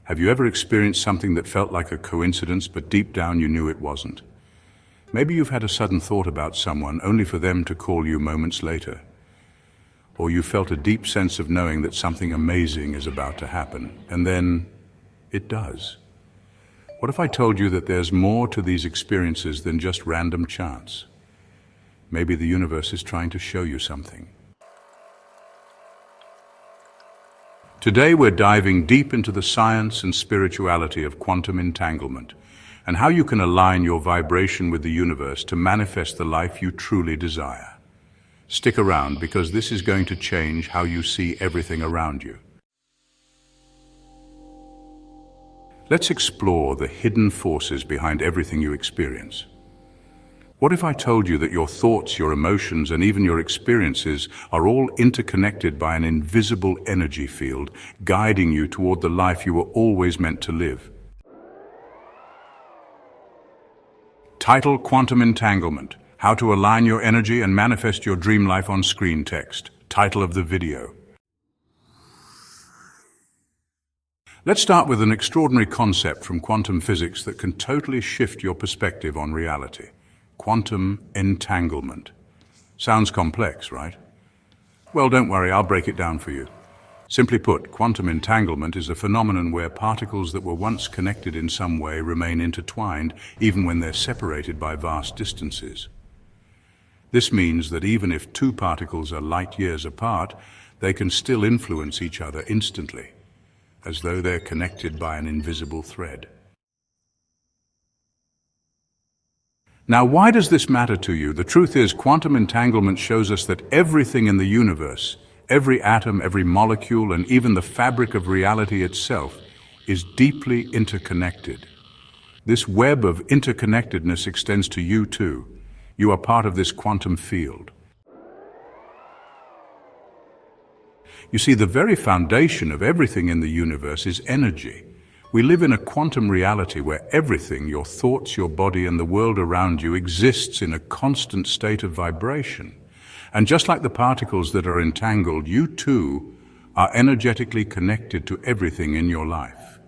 Have you ever experienced something that felt like a coincidence, but deep down you knew it wasn't? Maybe you've had a sudden thought about someone only for them to call you moments later. Or you felt a deep sense of knowing that something amazing is about to happen, and then it does. What if I told you that there's more to these experiences than just random chance? Maybe the universe is trying to show you something. Today we're diving deep into the science and spirituality of quantum entanglement, and how you can align your vibration with the universe to manifest the life you truly desire. Stick around, because this is going to change how you see everything around you. Let's explore the hidden forces behind everything you experience. What if I told you that your thoughts, your emotions, and even your experiences are all interconnected by an invisible energy field, guiding you toward the life you were always meant to live? Title: Quantum Entanglement. How to align your energy and manifest your dream life on screen text. Title of the video. Let's start with an extraordinary concept from quantum physics that can totally shift your perspective on reality. Quantum entanglement. Sounds complex, right? Well, don't worry, I'll break it down for you. Simply put, quantum entanglement is a phenomenon where particles that were once connected in some way remain intertwined, even when they're separated by vast distances. This means that even if two particles are light years apart, they can still influence each other instantly, as though they're connected by an invisible thread. Now, why does this matter to you? The truth is, quantum entanglement shows us that everything in the universe, every atom, every molecule, and even the fabric of reality itself, is deeply interconnected. This web of interconnectedness extends to you too. You are part of this quantum field. You see, the very foundation of everything in the universe is energy. We live in a quantum reality where everything, your thoughts, your body, and the world around you, exists in a constant state of vibration. And just like the particles that are entangled, you too are energetically connected to everything in your life.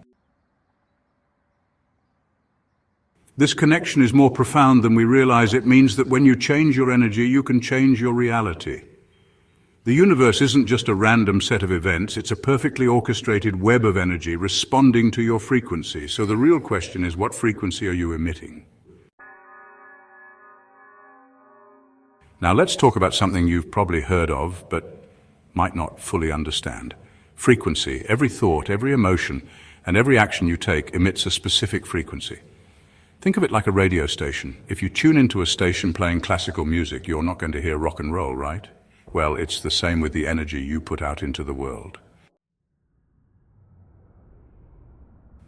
This connection is more profound than we realize. It means that when you change your energy, you can change your reality. The universe isn't just a random set of events, it's a perfectly orchestrated web of energy responding to your frequency. So the real question is, what frequency are you emitting? Now let's talk about something you've probably heard of, but might not fully understand. Frequency. Every thought, every emotion, and every action you take emits a specific frequency. Think of it like a radio station. If you tune into a station playing classical music, you're not going to hear rock and roll, right? Well, it's the same with the energy you put out into the world.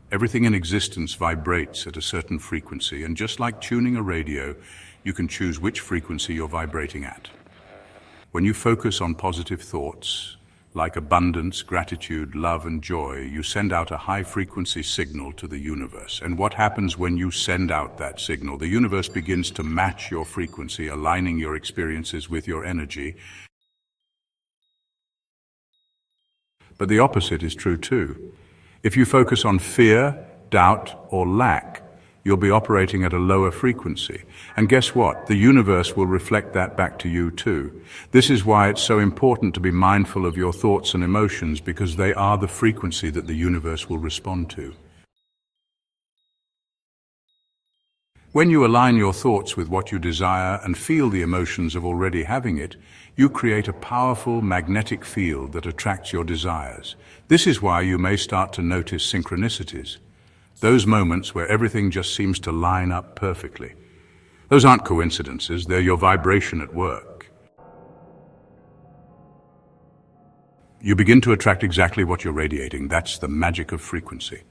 Everything in existence vibrates at a certain frequency, and just like tuning a radio, you can choose which frequency you're vibrating at. When you focus on positive thoughts, like abundance, gratitude, love, and joy, you send out a high-frequency signal to the universe. And what happens when you send out that signal? The universe begins to match your frequency, aligning your experiences with your energy. But the opposite is true too. If you focus on fear, doubt, or lack, you'll be operating at a lower frequency. And guess what? The universe will reflect that back to you too. This is why it's so important to be mindful of your thoughts and emotions, because they are the frequency that the universe will respond to. When you align your thoughts with what you desire and feel the emotions of already having it, you create a powerful magnetic field that attracts your desires. This is why you may start to notice synchronicities. Those moments where everything just seems to line up perfectly. Those aren't coincidences, they're your vibration at work. You begin to attract exactly what you're radiating. That's the magic of frequency.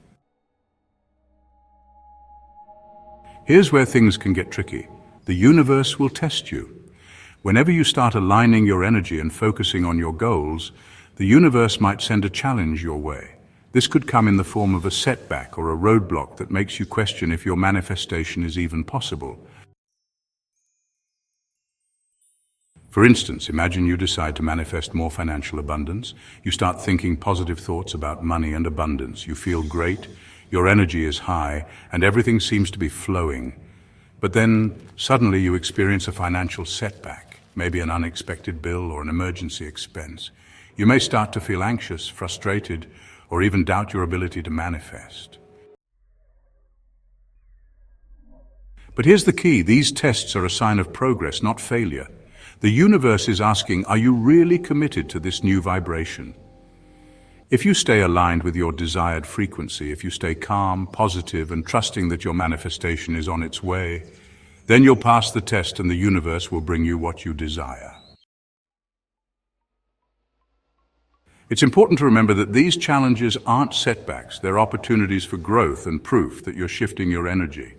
Here's where things can get tricky. The universe will test you. Whenever you start aligning your energy and focusing on your goals, the universe might send a challenge your way. This could come in the form of a setback or a roadblock that makes you question if your manifestation is even possible. For instance, imagine you decide to manifest more financial abundance. You start thinking positive thoughts about money and abundance. You feel great, your energy is high, and everything seems to be flowing. But then suddenly you experience a financial setback, maybe an unexpected bill or an emergency expense. You may start to feel anxious, frustrated, or even doubt your ability to manifest. But here's the key: these tests are a sign of progress, not failure. The universe is asking, are you really committed to this new vibration? If you stay aligned with your desired frequency, if you stay calm, positive, and trusting that your manifestation is on its way, then you'll pass the test and the universe will bring you what you desire. It's important to remember that these challenges aren't setbacks, they're opportunities for growth and proof that you're shifting your energy.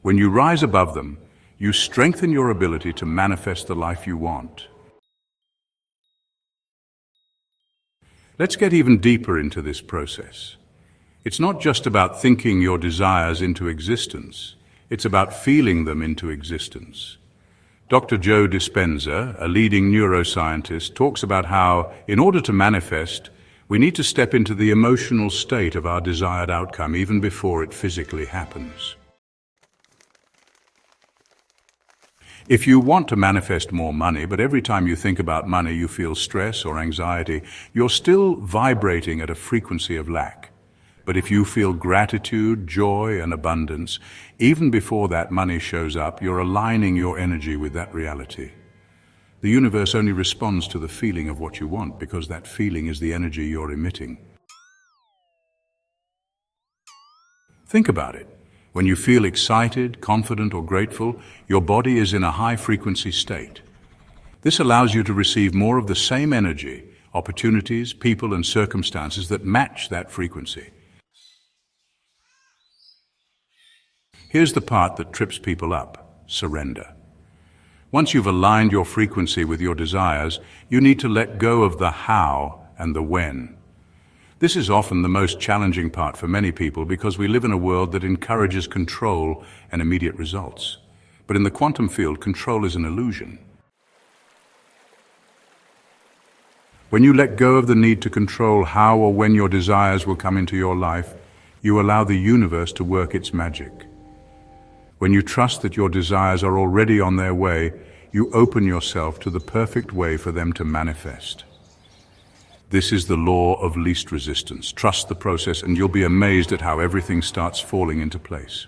When you rise above them, you strengthen your ability to manifest the life you want. Let's get even deeper into this process. It's not just about thinking your desires into existence, it's about feeling them into existence. Dr. Joe Dispenza, a leading neuroscientist, talks about how, in order to manifest, we need to step into the emotional state of our desired outcome even before it physically happens. If you want to manifest more money, but every time you think about money you feel stress or anxiety, you're still vibrating at a frequency of lack. But if you feel gratitude, joy, and abundance, even before that money shows up, you're aligning your energy with that reality. The universe only responds to the feeling of what you want because that feeling is the energy you're emitting. Think about it. When you feel excited, confident, or grateful, your body is in a high-frequency state. This allows you to receive more of the same energy, opportunities, people, and circumstances that match that frequency. Here's the part that trips people up: surrender. Once you've aligned your frequency with your desires, you need to let go of the how and the when. This is often the most challenging part for many people because we live in a world that encourages control and immediate results. But in the quantum field, control is an illusion. When you let go of the need to control how or when your desires will come into your life, you allow the universe to work its magic. When you trust that your desires are already on their way, you open yourself to the perfect way for them to manifest. This is the law of least resistance. Trust the process and you'll be amazed at how everything starts falling into place.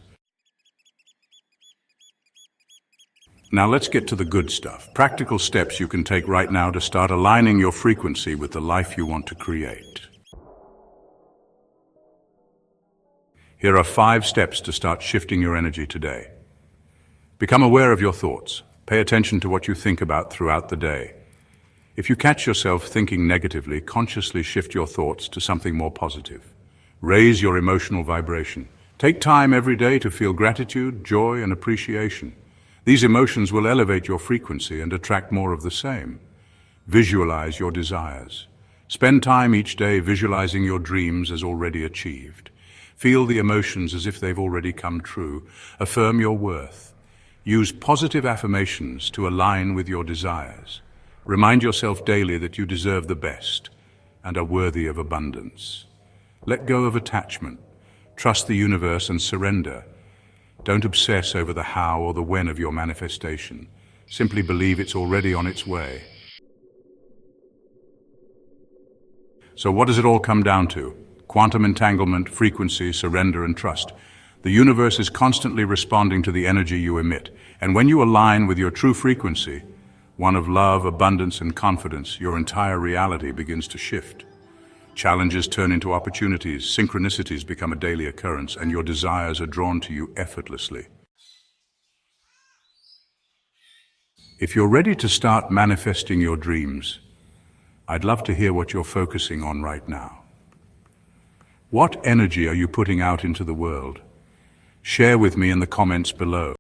Now let's get to the good stuff. Practical steps you can take right now to start aligning your frequency with the life you want to create. Here are 5 steps to start shifting your energy today. Become aware of your thoughts. Pay attention to what you think about throughout the day. If you catch yourself thinking negatively, consciously shift your thoughts to something more positive. Raise your emotional vibration. Take time every day to feel gratitude, joy, and appreciation. These emotions will elevate your frequency and attract more of the same. Visualize your desires. Spend time each day visualizing your dreams as already achieved. Feel the emotions as if they've already come true. Affirm your worth. Use positive affirmations to align with your desires. Remind yourself daily that you deserve the best and are worthy of abundance. Let go of attachment. Trust the universe and surrender. Don't obsess over the how or the when of your manifestation. Simply believe it's already on its way. So what does it all come down to? Quantum entanglement, frequency, surrender, and trust. The universe is constantly responding to the energy you emit. And when you align with your true frequency, one of love, abundance, and confidence, your entire reality begins to shift. Challenges turn into opportunities, synchronicities become a daily occurrence, and your desires are drawn to you effortlessly. If you're ready to start manifesting your dreams, I'd love to hear what you're focusing on right now. What energy are you putting out into the world? Share with me in the comments below.